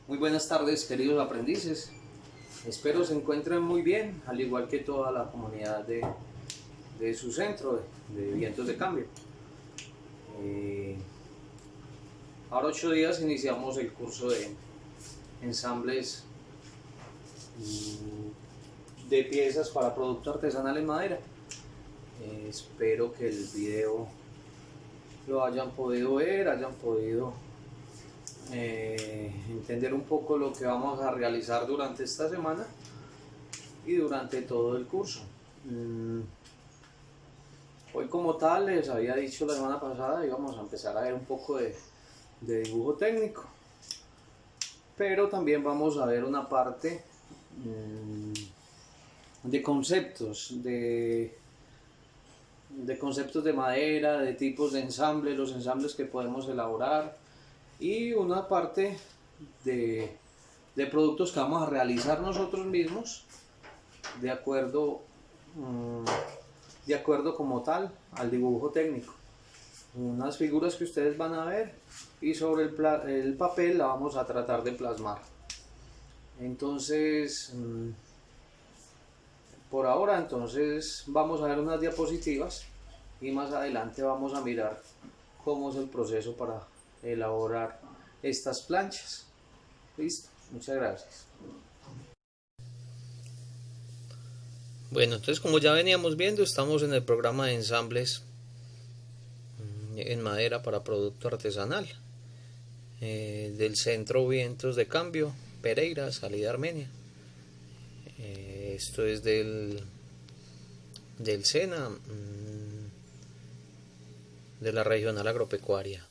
Muy buenas tardes, queridos aprendices. Espero se encuentren muy bien, al igual que toda la comunidad de su centro de Vientos de Cambio. Ahora 8 días iniciamos el curso de ensambles de piezas para producto artesanal en madera. Espero que el video lo hayan podido ver, hayan podido entender un poco lo que vamos a realizar durante esta semana y durante todo el curso. Hoy, como tal, les había dicho la semana pasada, íbamos a empezar a ver un poco de dibujo técnico, pero también vamos a ver una parte de conceptos, de conceptos de madera, de tipos de ensamble, los ensambles que podemos elaborar, y una parte de productos que vamos a realizar nosotros mismos de acuerdo como tal al dibujo técnico. Unas figuras que ustedes van a ver y sobre el papel la vamos a tratar de plasmar. Entonces, por ahora entonces vamos a ver unas diapositivas y más adelante vamos a mirar cómo es el proceso para elaborar estas planchas. Listo, muchas gracias. Bueno, entonces como ya veníamos viendo, estamos en el programa de ensambles en madera para producto artesanal del Centro Vientos de Cambio, Pereira, salida Armenia. Esto es del SENA, de la Regional Agropecuaria.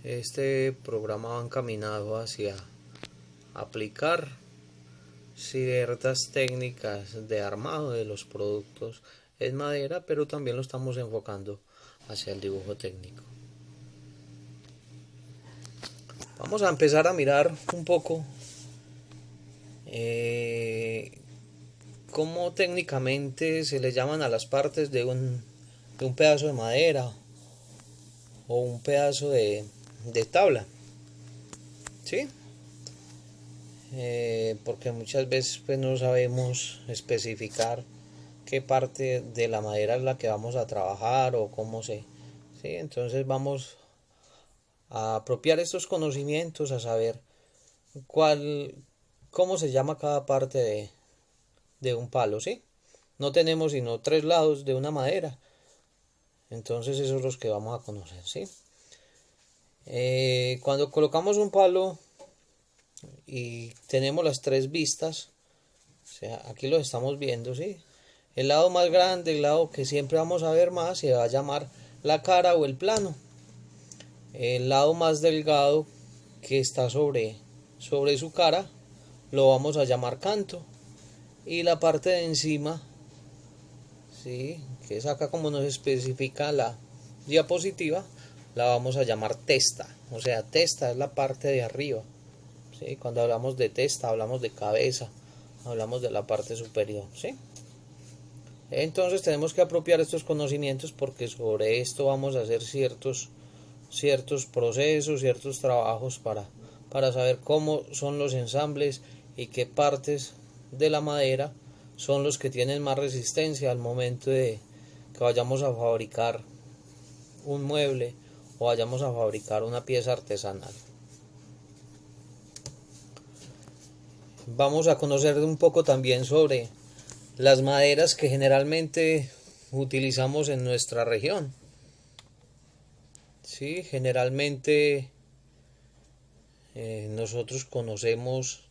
Este programa va encaminado hacia aplicar ciertas técnicas de armado de los productos en madera, pero también lo estamos enfocando hacia el dibujo técnico. Vamos a empezar a mirar un poco cómo técnicamente se le llaman a las partes de un pedazo de madera o un pedazo de tabla, ¿sí? Porque muchas veces pues no sabemos especificar qué parte de la madera es la que vamos a trabajar o cómo ¿sí? Entonces vamos a apropiar estos conocimientos, a saber cómo se llama cada parte de un palo, ¿sí? No tenemos sino 3 lados de una madera, entonces esos son los que vamos a conocer, ¿sí? Cuando colocamos un palo y tenemos las 3 vistas, o sea, aquí lo estamos viendo, ¿sí? El lado más grande, el lado que siempre vamos a ver más, se va a llamar la cara o el plano. El lado más delgado que está sobre su cara lo vamos a llamar canto, y la parte de encima, ¿sí?, que es acá como nos especifica la diapositiva, la vamos a llamar testa. O sea, testa es la parte de arriba, ¿sí? Cuando hablamos de testa hablamos de cabeza, hablamos de la parte superior, ¿sí? Entonces tenemos que apropiar estos conocimientos porque sobre esto vamos a hacer ciertos procesos, ciertos trabajos para saber cómo son los ensambles y qué partes de la madera son los que tienen más resistencia al momento de que vayamos a fabricar un mueble o vayamos a fabricar una pieza artesanal. Vamos a conocer un poco también sobre las maderas que generalmente utilizamos en nuestra región. Sí, generalmente nosotros conocemos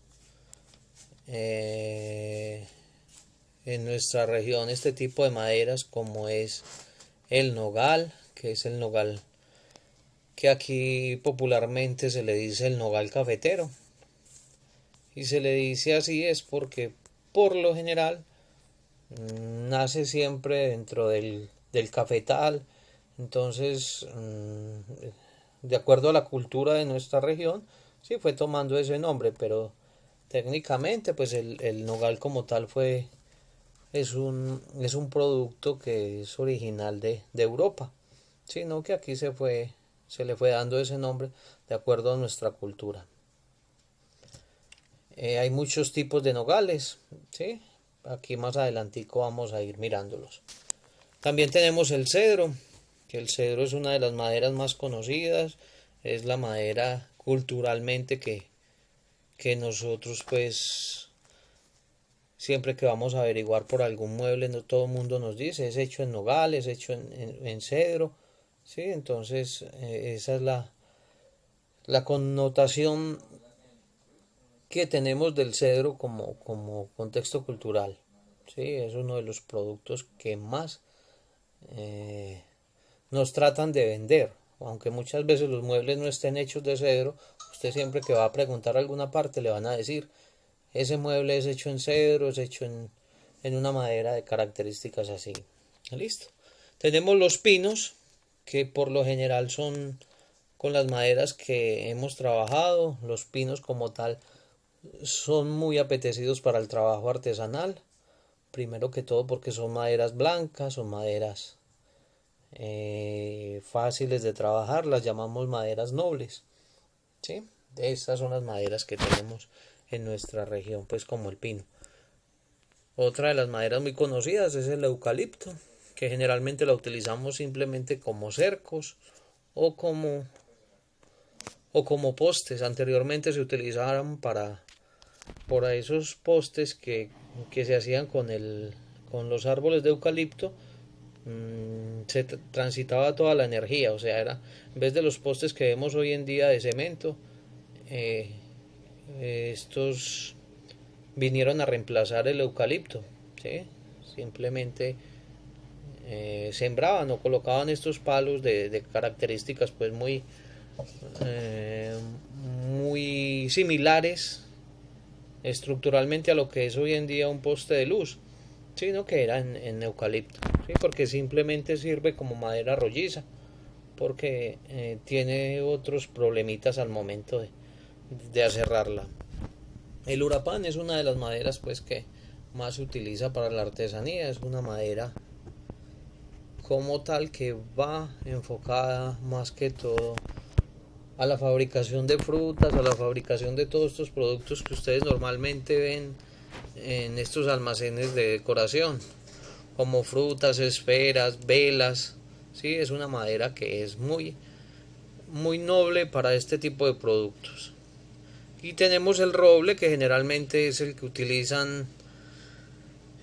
en nuestra región este tipo de maderas como es el nogal, que es el nogal que aquí popularmente se le dice el nogal cafetero, y se le dice así es porque por lo general nace siempre dentro del cafetal. Entonces, de acuerdo a la cultura de nuestra región, sí fue tomando ese nombre, pero técnicamente pues el nogal como tal es un producto que es original de Europa, sino que aquí se le fue dando ese nombre de acuerdo a nuestra cultura. Hay muchos tipos de nogales, ¿sí? Aquí más adelantico vamos a ir mirándolos. También tenemos el cedro, que el cedro es una de las maderas más conocidas, es la madera culturalmente que nosotros pues siempre que vamos a averiguar por algún mueble, no todo el mundo nos dice, es hecho en nogal, es hecho en cedro, ¿sí? Entonces esa es la connotación que tenemos del cedro como contexto cultural, ¿sí? Es uno de los productos que más eh, nos tratan de vender, aunque muchas veces los muebles no estén hechos de cedro, usted siempre que va a preguntar alguna parte le van a decir, ese mueble es hecho en cedro, es hecho en una madera de características así. Listo. Tenemos los pinos, que por lo general son con las maderas que hemos trabajado. Los pinos como tal son muy apetecidos para el trabajo artesanal. Primero que todo porque son maderas blancas, son maderas fáciles de trabajar, las llamamos maderas nobles, ¿sí? Estas son las maderas que tenemos en nuestra región, pues como el pino. Otra de las maderas muy conocidas es el eucalipto, que generalmente la utilizamos simplemente como cercos o como postes. Anteriormente se utilizaban por esos postes que se hacían con los árboles de eucalipto. Se transitaba toda la energía, o sea, era en vez de los postes que vemos hoy en día de cemento, eh, estos vinieron a reemplazar el eucalipto, ¿sí? Simplemente sembraban o colocaban estos palos de características pues eh, muy similares estructuralmente a lo que es hoy en día un poste de luz, sino que era en eucalipto, ¿sí? Porque simplemente sirve como madera rolliza, porque tiene otros problemitas al momento de aserrarla. El urapán es una de las maderas pues que más se utiliza para la artesanía, es una madera como tal que va enfocada más que todo a la fabricación de frutas, a la fabricación de todos estos productos que ustedes normalmente ven en estos almacenes de decoración, como frutas, esferas, velas, ¿sí? Es una madera que es muy noble para este tipo de productos. Y tenemos el roble, que generalmente es el que utilizan.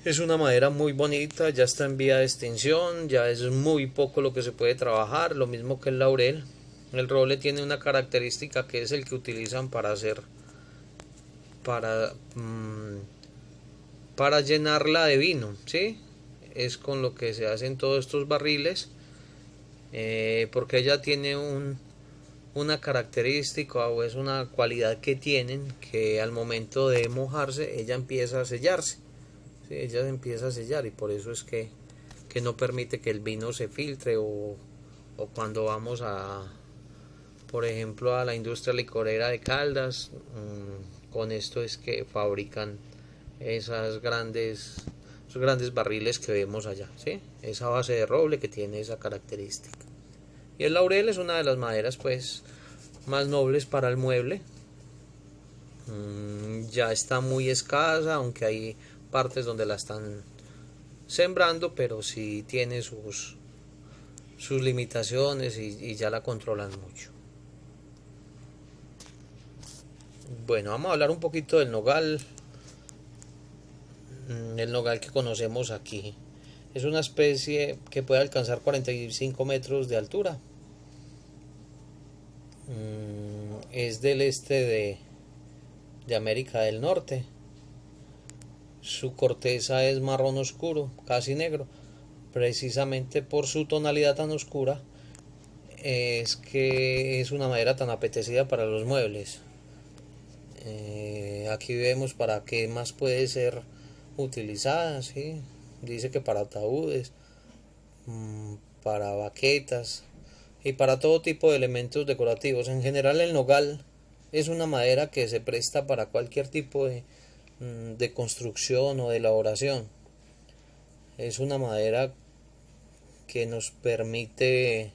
Es una madera muy bonita, ya está en vía de extinción, ya es muy poco lo que se puede trabajar, lo mismo que el laurel. El roble tiene una característica que es el que utilizan para hacer, para, mmm, para llenarla de vino, ¿sí? Es con lo que se hacen todos estos barriles, porque ella tiene una característica o es una cualidad que tienen que al momento de mojarse ella empieza a sellarse. Sí, ella se empieza a sellar y por eso es que no permite que el vino se filtre o cuando vamos por ejemplo, a la industria licorera de Caldas, con esto es que fabrican esos grandes barriles que vemos allá, ¿sí? Esa base de roble que tiene esa característica. Y el laurel es una de las maderas pues más nobles para el mueble. Ya está muy escasa, aunque hay partes donde la están sembrando, pero sí tiene sus limitaciones y ya la controlan mucho. Bueno, vamos a hablar un poquito del nogal. El nogal que conocemos aquí es una especie que puede alcanzar 45 metros de altura. Es del este de América del Norte. Su corteza es marrón oscuro, casi negro, precisamente por su tonalidad tan oscura. Es que es una madera tan apetecida para los muebles. Aquí vemos para qué más puede ser utilizada, ¿sí? Dice que para ataúdes, para baquetas y para todo tipo de elementos decorativos. En general el nogal es una madera que se presta para cualquier tipo de construcción o de elaboración. Es una madera que nos permite,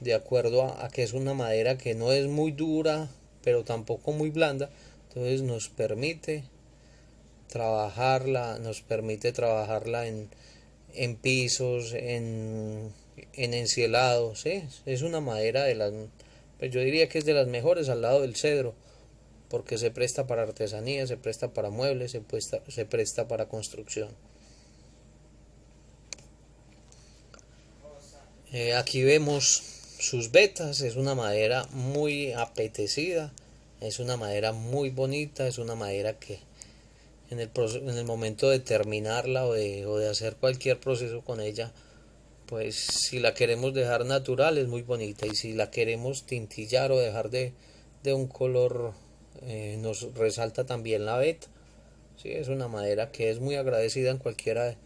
de acuerdo a que es una madera que no es muy dura, pero tampoco muy blanda, Entonces nos permite trabajarla en pisos, en encielados, ¿sí? Es una madera pues yo diría que es de las mejores al lado del cedro, porque se presta para artesanía, se presta para muebles, se presta para construcción. Aquí vemos sus vetas, es una madera muy apetecida, es una madera muy bonita, es una madera que en el momento de terminarla o de hacer cualquier proceso con ella, pues si la queremos dejar natural es muy bonita, y si la queremos tintillar o dejar de un color, nos resalta también la veta. Sí, es una madera que es muy agradecida en cualquiera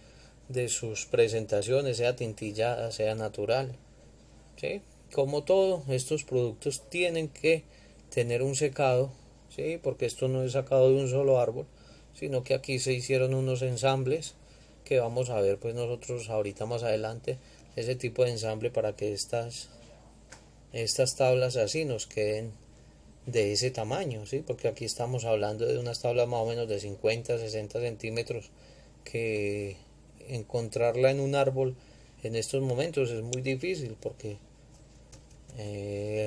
de sus presentaciones, sea tintillada, sea natural. ¿Sí? Como todo, estos productos tienen que tener un secado, ¿sí? Porque esto no es sacado de un solo árbol, sino que aquí se hicieron unos ensambles que vamos a ver pues nosotros ahorita más adelante, ese tipo de ensamble para que estas tablas así nos queden de ese tamaño, ¿sí? Porque aquí estamos hablando de unas tablas más o menos de 50 60 centímetros, que encontrarla en un árbol en estos momentos es muy difícil, porque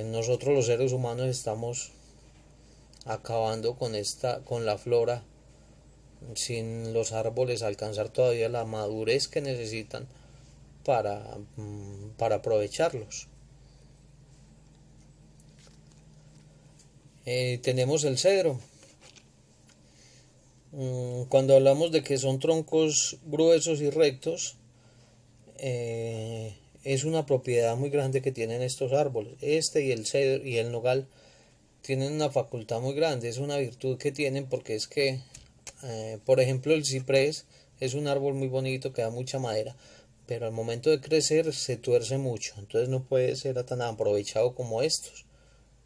nosotros los seres humanos estamos acabando con la flora, sin los árboles alcanzar todavía la madurez que necesitan para aprovecharlos. Tenemos el cedro. Cuando hablamos de que son troncos gruesos y rectos, es una propiedad muy grande que tienen estos árboles. Este y el cedro y el nogal tienen una facultad muy grande, es una virtud que tienen, porque es que, por ejemplo, el ciprés es un árbol muy bonito que da mucha madera, pero al momento de crecer se tuerce mucho, entonces no puede ser tan aprovechado como estos,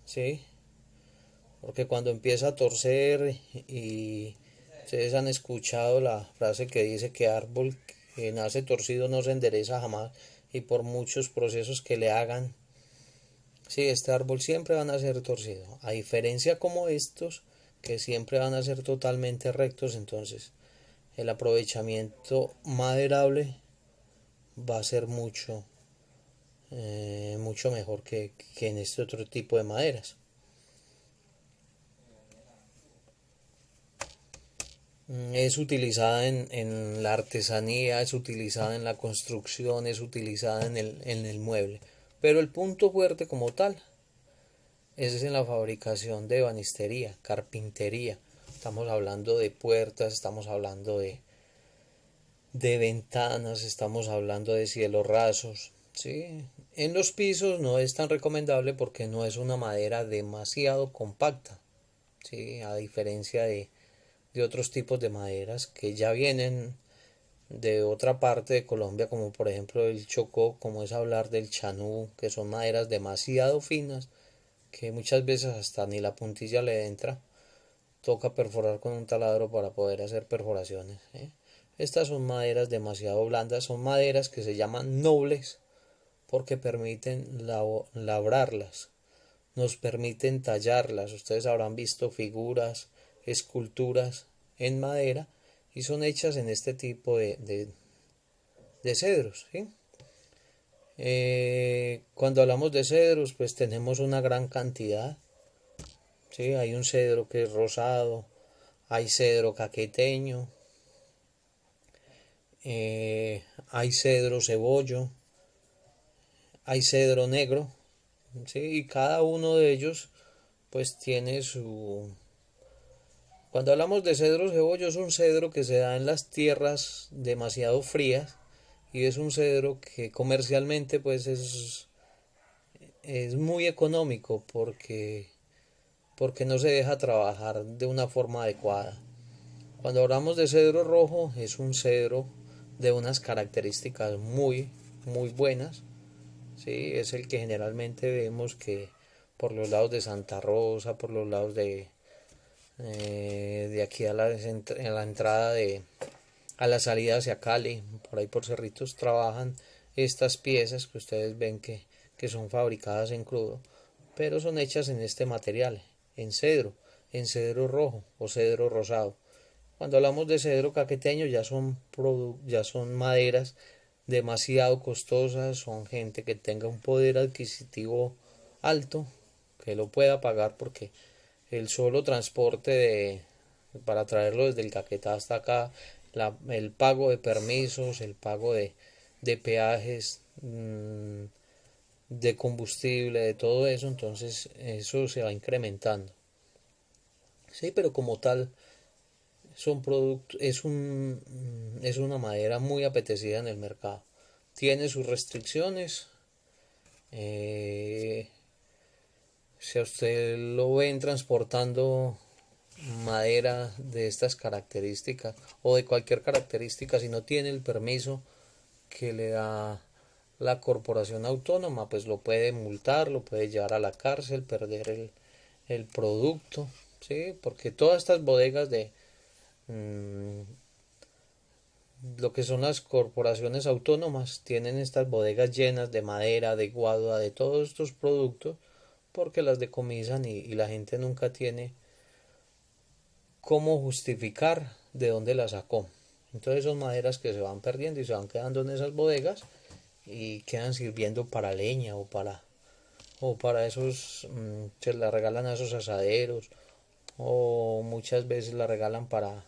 ¿sí? Porque cuando empieza a torcer, y ustedes han escuchado la frase que dice que árbol que nace torcido no se endereza jamás, y por muchos procesos que le hagan, sí, este árbol siempre van a ser torcido, a diferencia como estos que siempre van a ser totalmente rectos. Entonces el aprovechamiento maderable va a ser mucho mejor que en este otro tipo de maderas. Es utilizada en la artesanía, es utilizada en la construcción, es utilizada en el mueble, pero el punto fuerte como tal es en la fabricación de ebanistería, carpintería. Estamos hablando de puertas, estamos hablando de ventanas, estamos hablando de cielos rasos, ¿sí? En los pisos no es tan recomendable porque no es una madera demasiado compacta, ¿sí? A diferencia de otros tipos de maderas que ya vienen de otra parte de Colombia, como por ejemplo el Chocó, como es hablar del Chanú, que son maderas demasiado finas, que muchas veces hasta ni la puntilla le entra, toca perforar con un taladro para poder hacer perforaciones, ¿eh? Estas son maderas demasiado blandas, son maderas que se llaman nobles porque permiten labrarlas, nos permiten tallarlas. Ustedes habrán visto figuras, esculturas en madera, y son hechas en este tipo de cedros, ¿sí? Cuando hablamos de cedros, pues tenemos una gran cantidad, ¿sí? Hay un cedro que es rosado, hay cedro caqueteño, hay cedro cebollo, hay cedro negro, ¿sí? Y cada uno de ellos pues tiene su... Cuando hablamos de cedro cebollo, es un cedro que se da en las tierras demasiado frías, y es un cedro que comercialmente pues es muy económico, porque no se deja trabajar de una forma adecuada. Cuando hablamos de cedro rojo, es un cedro de unas características muy buenas, ¿sí? Es el que generalmente vemos que por los lados de Santa Rosa, por los lados de aquí a la entrada a la salida hacia Cali, por ahí por Cerritos, trabajan estas piezas que ustedes ven que son fabricadas en crudo, pero son hechas en este material, en cedro. en cedro rojo o cedro rosado. Cuando hablamos de cedro caqueteño ya son maderas demasiado costosas, son gente que tenga un poder adquisitivo alto, que lo pueda pagar porque el solo transporte para traerlo desde el Caquetá hasta acá, el pago de permisos, el pago de peajes, de combustible, de todo eso, entonces eso se va incrementando. Sí, pero como tal es una madera muy apetecida en el mercado. Tiene sus restricciones. eh, si a usted lo ven transportando madera de estas características o de cualquier característica, si no tiene el permiso que le da la corporación autónoma, pues lo puede multar, lo puede llevar a la cárcel, perder el producto, ¿sí? Porque todas estas bodegas de mmm, lo que son las corporaciones autónomas tienen estas bodegas llenas de madera, de guadua, de todos estos productos, porque las decomisan y la gente nunca tiene cómo justificar de dónde la sacó. Entonces son maderas que se van perdiendo y se van quedando en esas bodegas y quedan sirviendo para leña o para esos, se la regalan a esos asaderos o muchas veces la regalan para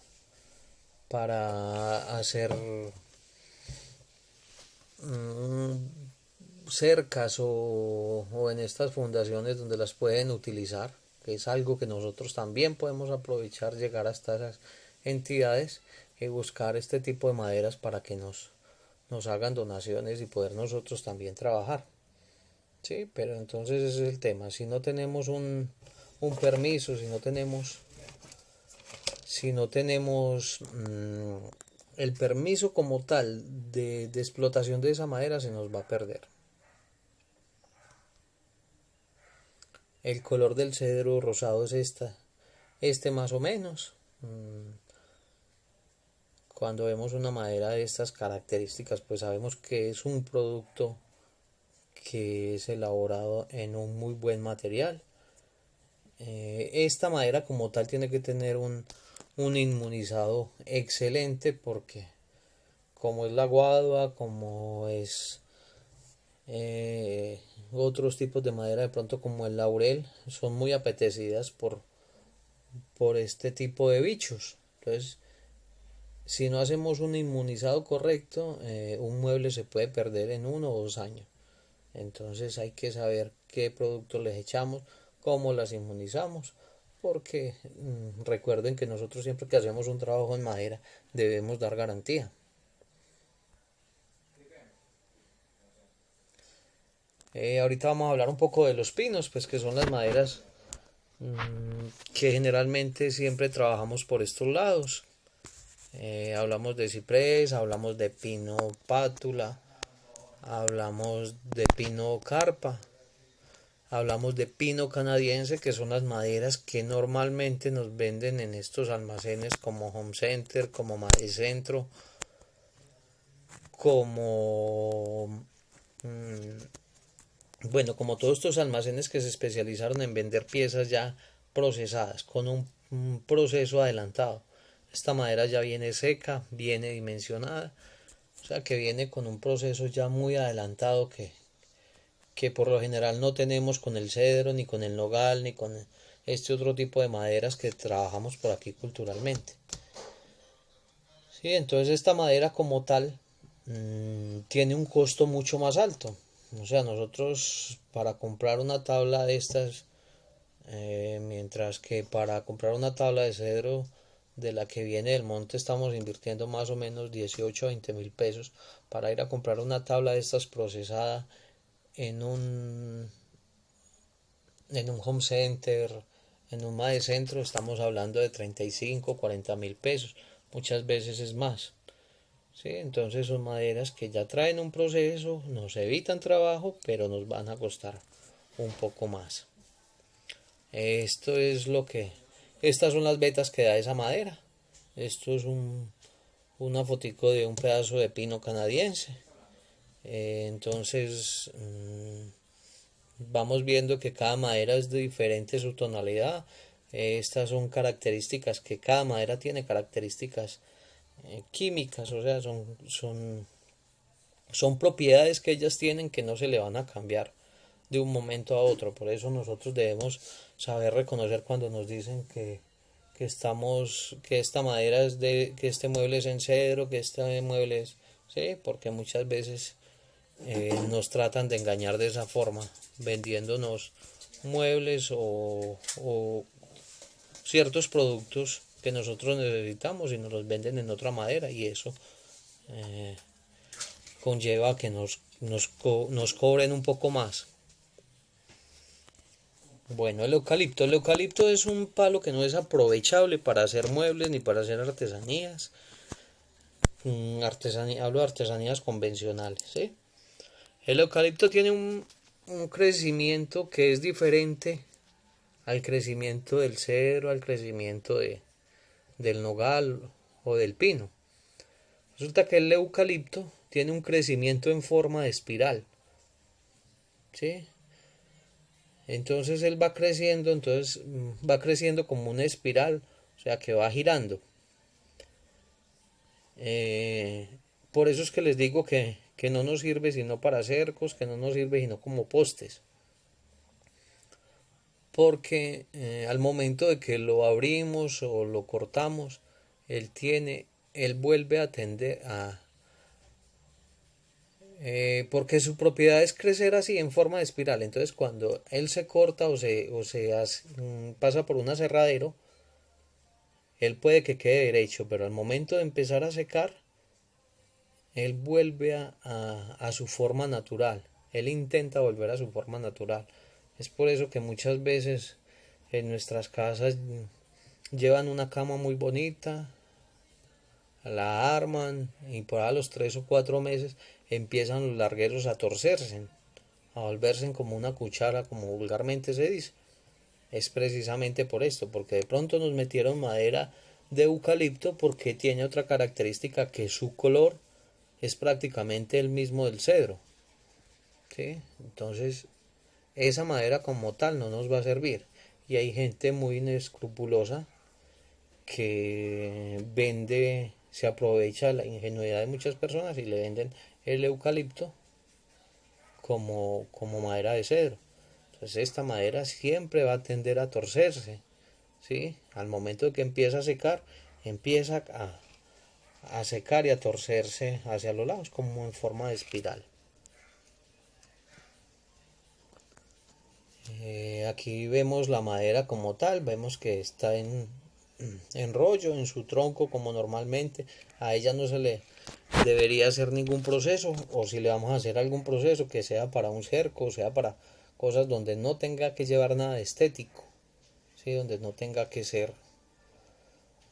hacer mmm, cercas o en estas fundaciones donde las pueden utilizar, que es algo que nosotros también podemos aprovechar, llegar hasta esas entidades y buscar este tipo de maderas para que nos hagan donaciones y poder nosotros también trabajar. Sí, pero entonces ese es el tema. Si no tenemos un permiso, si no tenemos el permiso como tal de explotación de esa madera, se nos va a perder. El color del cedro rosado es este más o menos. Cuando vemos una madera de estas características, pues sabemos que es un producto que es elaborado en un muy buen material. Esta madera como tal tiene que tener un inmunizado excelente porque como es la guadua, como es otros tipos de madera de pronto como el laurel, son muy apetecidas por este tipo de bichos. Entonces, si no hacemos un inmunizado correcto, un mueble se puede perder en 1 o 2 años. Entonces hay que saber qué productos les echamos, cómo las inmunizamos, porque recuerden que nosotros siempre que hacemos un trabajo en madera debemos dar garantía. Ahorita vamos a hablar un poco de los pinos, pues que son las maderas que generalmente siempre trabajamos por estos lados. Hablamos de ciprés, hablamos de pino pátula, hablamos de pino carpa, hablamos de pino canadiense, que son las maderas que normalmente nos venden en estos almacenes como Home Center, como Madecentro, como bueno, como todos estos almacenes que se especializaron en vender piezas ya procesadas con un proceso adelantado. Esta madera ya viene seca, viene dimensionada, o sea que viene con un proceso ya muy adelantado que por lo general no tenemos con el cedro, ni con el nogal, ni con este otro tipo de maderas que trabajamos por aquí culturalmente. Sí, entonces esta madera como tal tiene un costo mucho más alto. O sea, nosotros para comprar una tabla de estas, mientras que para comprar una tabla de cedro de la que viene del monte estamos invirtiendo más o menos 18 a 20 mil pesos para ir a comprar una tabla de estas procesada en un home center, en un Madecentro, estamos hablando de 35 40 mil pesos, muchas veces es más. ¿Sí? Entonces son maderas que ya traen un proceso, nos evitan trabajo, pero nos van a costar un poco más. Esto es lo que... Estas son las vetas que da esa madera. Esto es una fotico de un pedazo de pino canadiense. Entonces vamos viendo que cada madera es de diferente su tonalidad. Estas son características que cada madera tiene características químicas, o sea, son propiedades que ellas tienen que no se le van a cambiar de un momento a otro. Por eso nosotros debemos saber reconocer cuando nos dicen que esta madera es que este mueble es en cedro, que este mueble es, sí, porque muchas veces nos tratan de engañar de esa forma, vendiéndonos muebles o ciertos productos que nosotros necesitamos y nos los venden en otra madera, y eso eh, conlleva a que nos cobren un poco más. Bueno, el eucalipto es un palo que no es aprovechable para hacer muebles ni para hacer artesanías. Hablo de artesanías convencionales, ¿sí? El eucalipto tiene un crecimiento que es diferente al crecimiento del cedro, al crecimiento del nogal o del pino. Resulta que el eucalipto tiene un crecimiento en forma de espiral, ¿sí? Entonces él va creciendo, entonces va creciendo como una espiral, o sea que va girando. Eh, por eso es que les digo que no nos sirve sino para cercos, que no nos sirve sino como postes. Porque al momento de que lo abrimos o lo cortamos, él vuelve a tender porque su propiedad es crecer así en forma de espiral. Entonces cuando él se corta pasa por un aserradero, él puede que quede derecho, pero al momento de empezar a secar, él vuelve a su forma natural. Él intenta volver a su forma natural. Es por eso que muchas veces en nuestras casas llevan una cama muy bonita, la arman y por a los 3 o 4 meses empiezan los largueros a torcerse, a volverse como una cuchara, como vulgarmente se dice. Es precisamente por esto, porque de pronto nos metieron madera de eucalipto porque tiene otra característica, que su color es prácticamente el mismo del cedro, ¿sí? Entonces esa madera como tal no nos va a servir, y hay gente muy inescrupulosa que se aprovecha de la ingenuidad de muchas personas y le venden el eucalipto como madera de cedro. Entonces esta madera siempre va a tender a torcerse, ¿sí? Al momento de que empieza a secar, empieza a secar y a torcerse hacia los lados como en forma de espiral. Aquí vemos la madera como tal, vemos que está en rollo, en su tronco como normalmente. A ella no se le debería hacer ningún proceso, o si le vamos a hacer algún proceso, que sea para un cerco, o sea para cosas donde no tenga que llevar nada estético, ¿sí? Donde no tenga que ser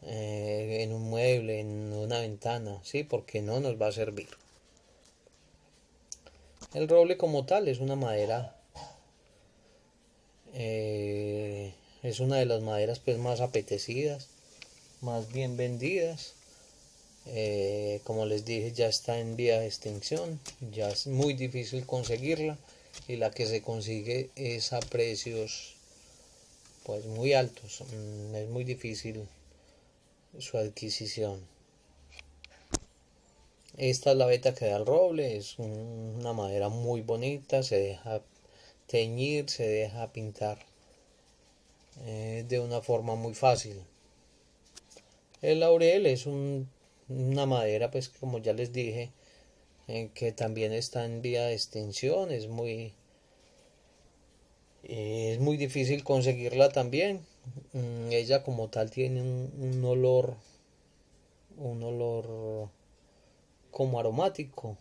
en un mueble, en una ventana, ¿sí? Porque no nos va a servir. El roble como tal es una madera, es una de las maderas pues más apetecidas, más bien vendidas. Como les dije, ya está en vía de extinción, ya es muy difícil conseguirla, y la que se consigue es a precios pues muy altos. Es muy difícil su adquisición. Esta es la veta que da el roble, es una madera muy bonita, se deja teñir, se deja pintar de una forma muy fácil. El laurel es una madera, pues como ya les dije, que también está en vía de extinción, es muy difícil conseguirla también. Ella como tal tiene un olor como aromático.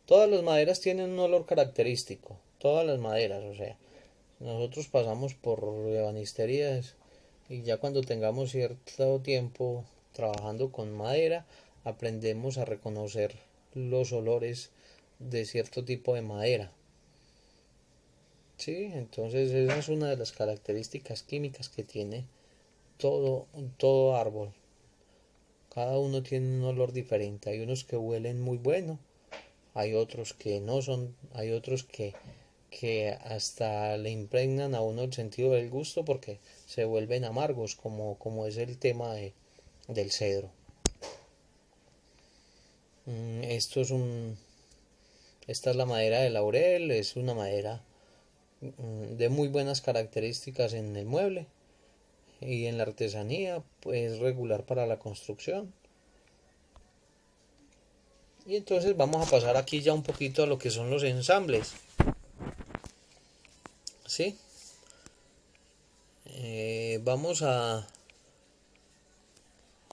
Todas las maderas tienen un olor característico, todas las maderas, o sea, nosotros pasamos por ebanisterías y ya cuando tengamos cierto tiempo trabajando con madera, aprendemos a reconocer los olores de cierto tipo de madera. Sí, entonces esa es una de las características químicas que tiene todo árbol. Cada uno tiene un olor diferente. Hay unos que huelen muy bueno, hay otros que no son, hay otros que que hasta le impregnan a uno el sentido del gusto porque se vuelven amargos, como es el tema del cedro. Esto es esta es la madera de laurel, es una madera de muy buenas características en el mueble y en la artesanía, pues regular para la construcción. Y entonces vamos a pasar aquí ya un poquito a lo que son los ensambles. ¿Sí? Vamos a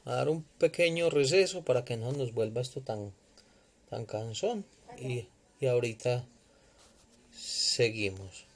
dar un pequeño receso para que no nos vuelva esto tan cansón. Y ahorita seguimos.